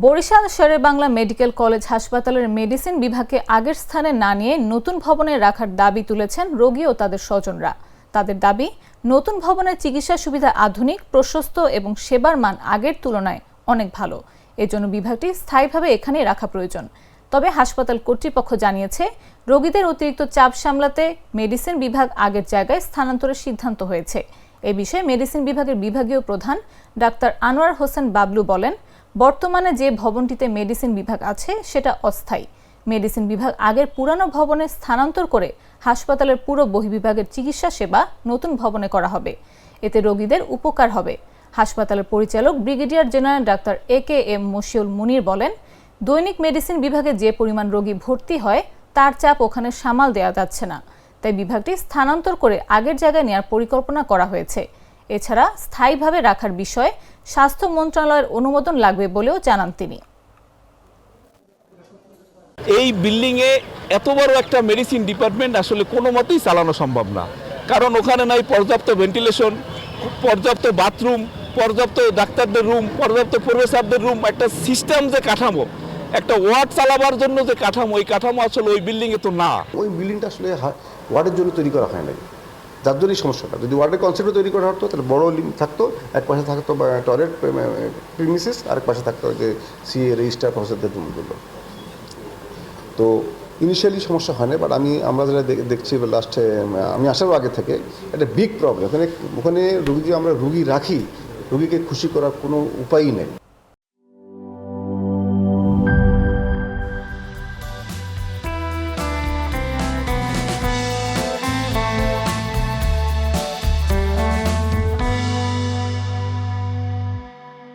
Barishal Sherebangla medical college হাসপাতালের medicine বিভাগকে আগের স্থানে না নিয়ে নতুন ভবনে রাখার দাবি তুলেছেন রোগী ও তাদের স্বজনরা। তাদের দাবি, নতুন ভবনের চিকিৎসা সুবিধা আধুনিক, প্রশস্ত এবং সেবার মান আগের তুলনায় অনেক ভালো। এজন্য বিভাগটি স্থায়ীভাবে এখানেই রাখা প্রয়োজন। তবে হাসপাতাল কর্তৃপক্ষ জানিয়েছে, রোগীদের অতিরিক্ত চাপ সামলাতে মেডিসিন বিভাগ আগের জায়গায় স্থানান্তরের সিদ্ধান্ত হয়েছে। এ বিষয়ে মেডিসিন বিভাগের বিভাগীয় প্রধান ডাক্তার আনোয়ার হোসেন বাবলু বলেন, বর্তমানে যে ভবনটিতে মেডিসিন বিভাগ আছে সেটা অস্থায়ী। মেডিসিন বিভাগ আগের পুরানো ভবনে স্থানান্তর করে হাসপাতালের পুরো বহির্বিভাগের চিকিৎসা সেবা নতুন ভবনে করা হবে। এতে রোগীদের উপকার হবে। হাসপাতালের পরিচালক brigadier general doctor AKM Mashiul Munir বলেন, দৈনিক মেডিসিন বিভাগে যে পরিমাণ রোগী ভর্তি হয় তার চাপ ওখানে সামাল দেওয়া যাচ্ছে না। তাই বিভাগটি স্থানান্তর করে আগের জায়গায় নেওয়ার পরিকল্পনা করা হয়েছে। এছাড়া স্থায়ীভাবে রাখার বিষয়ে স্বাস্থ্য মন্ত্রণালয়ের অনুমোদন লাগবে বলেও জানান তিনি। এই বিল্ডিংয়ে এত বড় একটা মেডিসিন ডিপার্টমেন্ট আসলে কোনো মতেই চালানো সম্ভব না, কারণ ওখানে নাই পর্যাপ্ত ভেন্টিলেশন, পর্যাপ্ত বাথরুম, পর্যাপ্ত ডাক্তারদের রুম, পর্যাপ্ত প্রফেসরদের রুম, একটা সিস্টেম যে কাঠামো, একটা ওয়ার্ড চালাবার জন্য যে কাঠামো, এই কাঠামো আসলে ওই বিল্ডিংয়ে তো না। ওই বিল্ডিংটা আসলে ওয়ার্ডের জন্য তৈরি করা হয় নাই, যার জন্যই সমস্যাটা। যদি ওয়ার্ডের কনসেপ্টে তৈরি করা হতো তাহলে বড় লিঙ্ক থাকতো, এক পাশে থাকতো টয়লেট প্রিমিসেস, আরেক পাশে থাকতো যে CA রেজিস্টার প্রফেসরদের রুমগুলো। তো ইনিশিয়ালি সমস্যা হয় না, বাট আমরা যারা দেখছি লাস্টে, আমি আসারও আগে থেকে একটা বিগ প্রবলেম ওখানে রুগী আমরা রুগী রাখি, রুগীকে খুশি করার কোনো উপায়ই নেই।